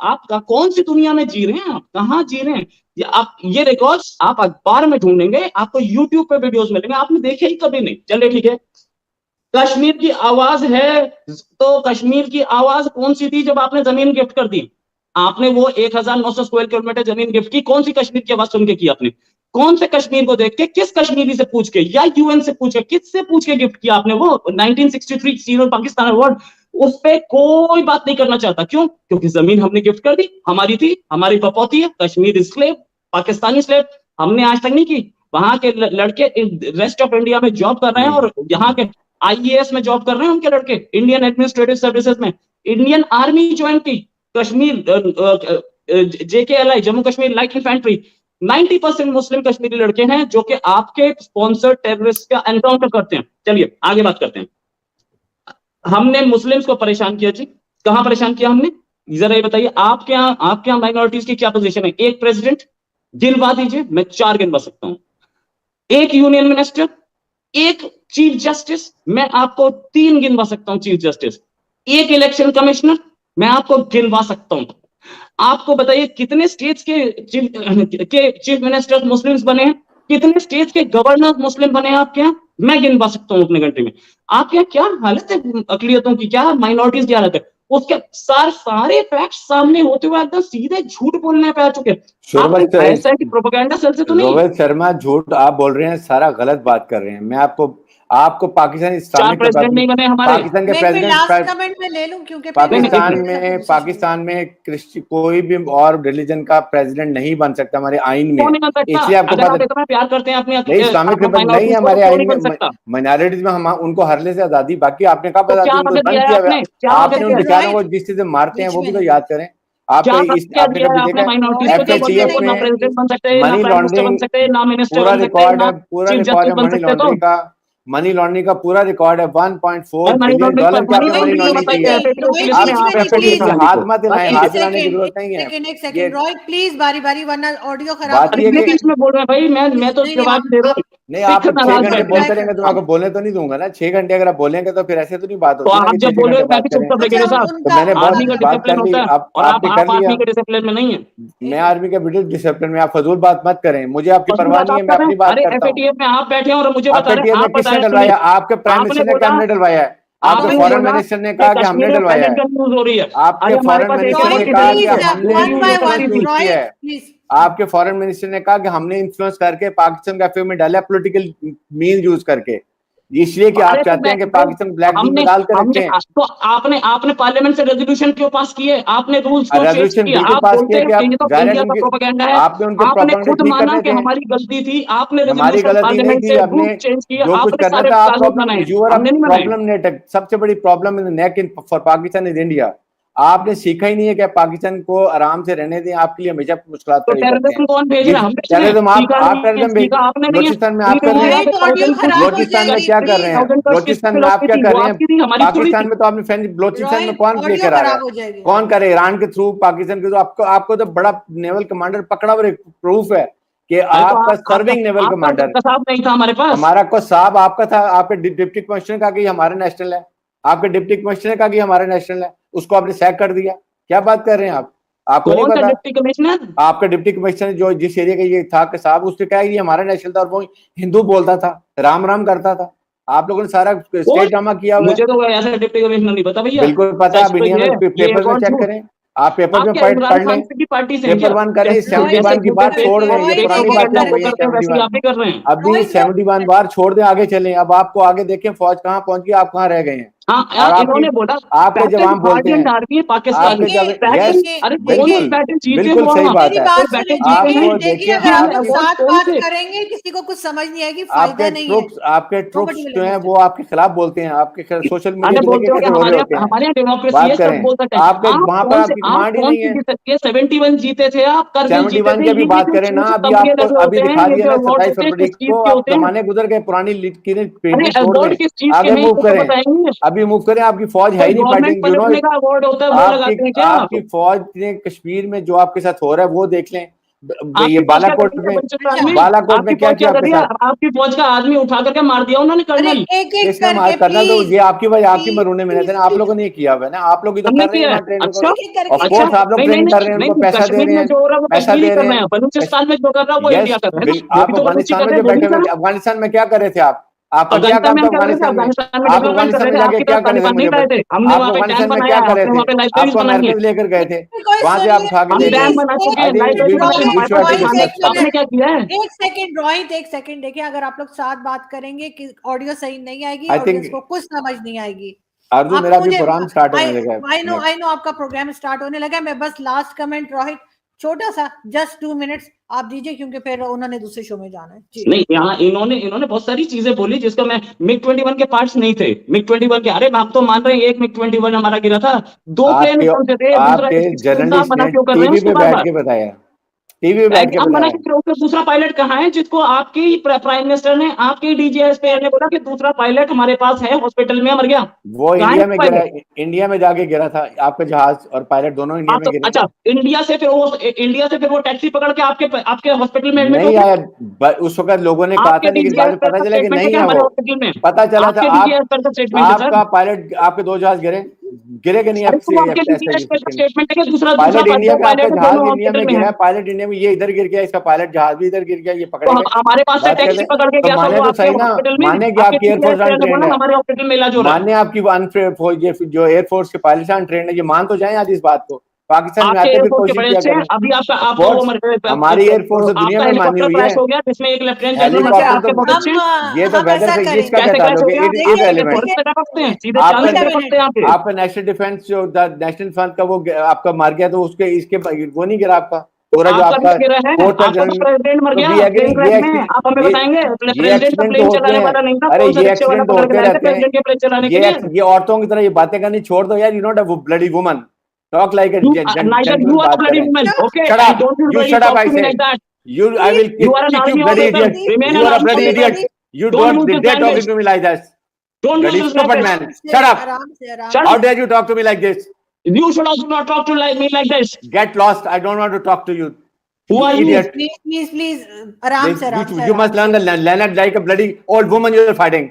आप कौन सी दुनिया में जी रहे हैं? आप कहाँ जी रहे हैं? आप ये रिकॉर्ड्स आप अखबार में ढूंढेंगे, आपको यूट्यूब पे वीडियोस मिलेंगे, आपने देखे ही कभी नहीं। चलिए ठीक है, कश्मीर की आवाज है, तो कश्मीर की आवाज कौन सी थी जब आपने जमीन गिफ्ट कर दी? आपने वो 1900 स्क्वायर किलोमीटर जमीन गिफ्ट की, कौन सी कश्मीर की आवाज सुन के की आपने? कौन से कश्मीर को देख के, किस कश्मीरी से पूछ के, या यूएन से पूछ के, किससे पूछ के गिफ्ट किया आपने वो 1963 सीरो पाकिस्तान अवार्ड? उस पे कोई बात नहीं करना चाहता। क्यों? क्योंकि जमीन हमने गिफ्ट कर दी, हमारी थी, हमारी बपौती है। कश्मीर स्लेव, पाकिस्तानी स्लेव हमने आज तक नहीं की। वहां के लड़के रेस्ट ऑफ इंडिया में जॉब कर रहे हैं, और यहाँ के आईएएस में जॉब कर रहे हैं उनके लड़के, इंडियन एडमिनिस्ट्रेटिव सर्विसेज में। इंडियन आर्मी ज्वाइन की, कश्मीर जेकेएलआई, जम्मू कश्मीर लाइट इन्फेंट्री। 90% मुस्लिम कश्मीरी लड़के हैं जो कि आपके स्पॉन्सर्ड टेररिस्ट का एनकाउंटर करते हैं। चलिए आगे बात करते हैं। हमने मुस्लिम्स को परेशान किया जी, कहां परेशान किया हमने? जरा ये बताइए, आपके यहाँ माइनॉरिटीज की क्या पोजीशन है? एक प्रेसिडेंट गिनवा दीजिए, मैं 4 गिनवा सकता हूं। एक यूनियन मिनिस्टर, एक चीफ जस्टिस, मैं आपको 3 गिनवा सकता हूं चीफ जस्टिस। एक इलेक्शन कमिश्नर, मैं आपको गिनवा सकता हूं। आपको बताइए कितने स्टेट्स के चीफ मिनिस्टर मुस्लिम्स बने हैं? कितने स्टेट्स के गवर्नर मुस्लिम बने हैं आपके यहाँ? मैं गिनवा सकता हूं अपने कंट्री में। आपके यहाँ क्या हालत है अकलियतों की, क्या माइनॉरिटीज की हालत है? उसके सारे फैक्ट सामने होते हुए एकदम सीधे झूठ बोलने पे आ चुके। आप ऐसा है कि प्रोपेगेंडा सेल से तो नहीं? रोहित शर्मा, झूठ आप बोल रहे हैं, सारा गलत बात कर रहे हैं। मैं आपको पाकिस्तान इस्लामिक प्रेसिडेंट नहीं बने हमारे। पाकिस्तान के प्रेसिडेंट में ले लूं, क्योंकि पाकिस्तान में कोई भी और रिलीजन का प्रेसिडेंट नहीं बन सकता हमारे आइन में। इसलिए आपको पता, प्यार करते हैं अपने इस्लामिक नहीं है हमारे आइन में। माइनॉरिटीज में हम उनको हरने से आजादी, बाकी आपने कहा बंद किया, आपने उन बेचारों को जिस चीज से मारते हैं वो भी तो याद करें। आपने कभी देखा मनी लॉन्ड्रिंग पूरा रिकॉर्ड है, मनी लॉन्ड्रिंग का पूरा रिकॉर्ड है। 1.4 बिलियन डॉलर की आपने मनी लॉन्ड्रिंग की है। हाथ मत हिलाएं, हाथ हिलाने की जरूरत नहीं है। लेकिन एक सेकंड रोहित प्लीज, बारी वरना ऑडियो खराब इसमें बोल रहे हैं भाई, मैं तो जवाब दे रहा हूं। नहीं, आप 6 घंटे बोलते रहेंगे तो आपको बोलने तो नहीं दूंगा ना। 6 घंटे अगर आप बोलेंगे तो फिर ऐसे तो नहीं बात होती। आप जब बोल रहे हो मैं भी चुप कर देंगे साहब, तो मैंने बहुत बात कर ली, आपने कर लिया। डिसिप्लिन में नहीं है, मैं आर्मी के ब्रिटिश डिसिप्लिन में। आप फजूल बात मत करें, मुझे आपकी परवाह नहीं है, मैं अपनी बात करता हूं। एफएटीएफ में आप बैठे हैं और मुझे बता रहे हैं, किसने डलवाया? आपके प्राइम मिनिस्टर ने हमने डलवाया है। आपके फॉरेन मिनिस्टर ने कहा कि हमने डलवाया है। आपके फॉरेन मिनिस्टर ने कहा कि हमने आपके फॉरेन मिनिस्टर ने कहा कि हमने इन्फ्लुएंस करके पाकिस्तान का एफए में डाला, पॉलिटिकल मीन यूज करके, इसलिए कि आप चाहते हैं कि पाकिस्तान ब्लैक लिस्ट में डाल कर रखें। तो आपने पार्लियामेंट से रेजोल्यूशन क्यों पास किए? आपने रूल्स रेजोल्यूशन बिल्कुल पास किया कि आपने उनके खुद माना कि हमारी गलती थी। आपने हमारी गलती नहीं थी, आपने जो कुछ करना था आप प्रॉब्लम नेट। सबसे बड़ी problem in neck for Pakistan is India. आपने सीखा ही नहीं है कि पाकिस्तान को आराम से रहने दें, आपके लिए हमेशा मुश्किल खड़ी करते हैं। कौन भेज रहा है? टेररिज्म आप बलूचिस्तान में आप कर रहे हैं, बलूचिस्तान में क्या कर रहे हैं? बलूचिस्तान में आप क्या कर रहे हैं? पाकिस्तान में तो आपने बलूचिस्तान में कौन लेकर आ रहा है? कौन करे? ईरान के थ्रू पाकिस्तान के थ्रू। आपको तो बड़ा नेवल कमांडर पकड़ा हुआ प्रूफ है कि आपका सर्विंग नेवल कमांडर नहीं था हमारे पास। हमारा को साहब आपका था, आपके डिप्टी कमिश्नर का कि हमारा नेशनल है, आपके डिप्टी कमिश्नर का कि हमारा नेशनल है, उसको आपने सैक कर दिया। क्या बात कर रहे हैं आप? आपको नहीं पता? डिप्टी कमिश्नर, आपका डिप्टी कमिश्नर जो जिस एरिया का ये था कि साहब, उसने कहा ये हमारा नेशनल था, और वो हिंदू बोलता था, राम राम करता था। आप लोगों ने सारा स्टेट ड्रामा किया हुआ है। मुझे तो ऐसा डिप्टी कमिश्नर नहीं पता भैया। बिल्कुल पता, आप इंडिया में पेपर में चेक करें, आप पेपर में पढ़ लें, पेपर 1 करें। 71 की बात छोड़ दें, ये पुरानी बातें हो गई हैं। अभी 71 बार छोड़ दें, आगे चलें। अब आपको आगे देखें फौज कहाँ पहुंची, आप कहाँ रह गए हैं। इन्होंने बोला आपके जवाब बोलते हैं, बिल्कुल सही बात है। किसी को कुछ समझ नहीं आएगी, फायदा नहीं है। आपके ट्रुप्स जो हैं वो आपके खिलाफ बोलते हैं, आपके सोशल मीडिया हमारे यहाँ डेमोक्रेसी है। आपके वहां पर आपकी कमांड ही नहीं है। 71 जीते थे आप, 71 की भी बात करें ना। अभी आपको अभी दिखा दिया ना 27 फरवरी को, आप जमाने गुजर गए, पुरानी आगे मूव करें, अभी मूव करें। आपकी फौज है ही नहीं फाइटिंग। आपकी फौज ने कश्मीर में जो आपके साथ हो रहा है वो देख लें। ये बालाकोट में क्या किया आपके साथ? आपकी फौज का आदमी उठा करके मार दिया उन्होंने कर्नल। किसने मार? कर्नल तो ये आपकी वजह, आपकी मरूने में रहते हैं, आप लोगों ने किया हुआ है ना, आप लोग ही तो कर रहे हैं ट्रेनिंग को। ऑफ कोर्स आप लोग ट्रेनिंग कर रहे हैं, उनको पैसा दे रहे हैं, पैसा दे रहे हैं। बलूचिस्तान में जो कर रहा है वो इंडिया कर रहा है। आप अफगानिस्तान में जो बैठे हुए, अफगानिस्तान में क्या कर रहे थे आप? आपका क्या काम था अफगानिस्तान में? आप अफगानिस्तान में जाके क्या करे थे? मुझे आप अफगानिस्तान में क्या कर रहे थे? आपको अमेरिका लेकर गए थे, वहां से आप उठा के ले गए। आपने क्या किया है? एक सेकंड रोहित, एक सेकंड देखिए, अगर आप लोग साथ बात करेंगे कि ऑडियो सही नहीं आएगी, ऑडियंस को कुछ समझ नहीं आएगी। अर्जुन, मेरा भी प्रोग्राम स्टार्ट होने लगा है। आई नो आपका प्रोग्राम स्टार्ट होने लगा है। मैं बस लास्ट कमेंट रोहित, छोटा सा, जस्ट 2 मिनट्स आप दीजिए, क्योंकि फिर उन्होंने दूसरे शो में जाना है जी। नहीं, यहाँ इन्होंने बहुत सारी चीजें बोली जिसका मैं MiG-21 के पार्ट्स नहीं थे MiG-21 के। अरे आप तो मान रहे हैं एक MiG-21 हमारा गिरा था, 2 प्लेन कौन से थे? आपके जर्नलिस्ट ने टीवी पे बैठ के बताया, टीवी पे बैठ के बताया। दूसरा पायलट कहाँ है जिसको आपकी प्राइम मिनिस्टर ने, आपके DGSP ने बोला कि दूसरा पायलट हमारे पास है, हॉस्पिटल में मर गया? वो इंडिया में गिरा, इंडिया में जाके गिरा था। आपका जहाज और पायलट दोनों इंडिया में गिरे। अच्छा, इंडिया से फिर वो टैक्सी पकड़ के आपके हॉस्पिटल में नहीं आया। उस वक्त लोगों ने कहा था, लेकिन बाद में पता चला कि नहीं है वो। पता चला था आपका पायलट, आपके 2 जहाज गिरे कि नहीं? पायलट इंडिया का, आपका जहाज इंडिया में गिरा, पायलट इंडिया में, ये इधर गिर गया, इसका पायलट जहाज भी इधर गिर गया, ये पकड़े गए। हमारे पास से टैक्सी पकड़ के गया, माने तो सही ना, माने कि आपकी एयरफोर्स अनट्रेंड है, हमारे हॉस्पिटल में इलाज हो रहा है। माने आपकी जो एयरफोर्स के पायलट अनट्रेंड है, ये मान तो जाए आज इस बात को। पाकिस्तान में आते भी कोशिश किया करें। अभी हमारी एयरफोर्स दुनिया में मानी हुई है, जिसमें एक लेफ्टिनेंट ये तो वेदर से इसका क्या ताल्लुक है? इररिलेवेंट। आपका नेशनल डिफेंस जो नेशनल डिफेंस का वो आपका मार गया, तो उसके इसके वो नहीं गिरा आपका पूरा जो आपका प्रेसिडेंट मर गया। आप हमें बताएंगे प्रेसिडेंट का प्लेन चलाने वाला नहीं था? अरे ये एक्सीडेंट होते रहते हैं। ये औरतों की तरह ये बातें करनी छोड़ दो यार। You not a bloody woman, talk like a gentleman. You are a bloody woman. Okay, shut up. Don't you shut up, I say. like that. I will kick you, bloody idiot. You are a bloody idiot. You don't dare talking to me like that. Don't bloody stupid man. Shut up. How dare you talk to me like this? You should also not talk to me like this. Get lost. I don't want to talk to you. Who are you? Idiot. Please, aram se. You must learn the Leonard like a bloody old woman you are fighting.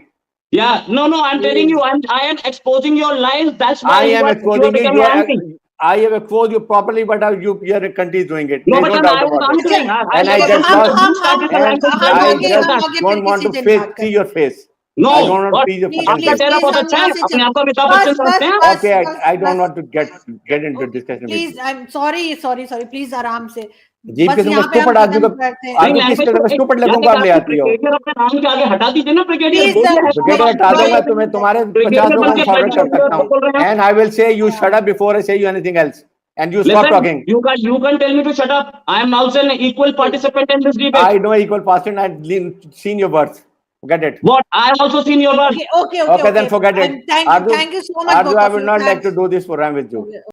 Yeah, no, I'm telling you, I am exposing your lies. That's why I am exposing you. I have exposed you properly, but your country is doing it. No, but I'm doing. And I just lost. I just don't want to see your face. No, I don't want to see your face. आपका चेहरा बहुत अच्छा है, अपने आप को अमिताभ बच्चन समझते हैं। Okay, I don't want to get into discussion. Please, I'm sorry. Please, आराम से। जीप के तुम स्टूपिड आदमी को, आगे किस तरह स्टूपिड लोगों को आप ले आती हो? अपने नाम के आगे हटा दीजिए ना ब्रिगेडियर। ब्रिगेडियर हटा दूंगा, तुम्हें तुम्हारे 50 लोगों को फॉरवर्ड कर सकता हूं। And I will say you shut up before I say you anything else. And you stop talking. You can't tell me to shut up. I am also an equal participant in this debate. I know equal participant. I've seen your words. Forget it. What? I have also seen your words. Okay, then forget it. Thank you so much. Arju, I would not like to do this program with you.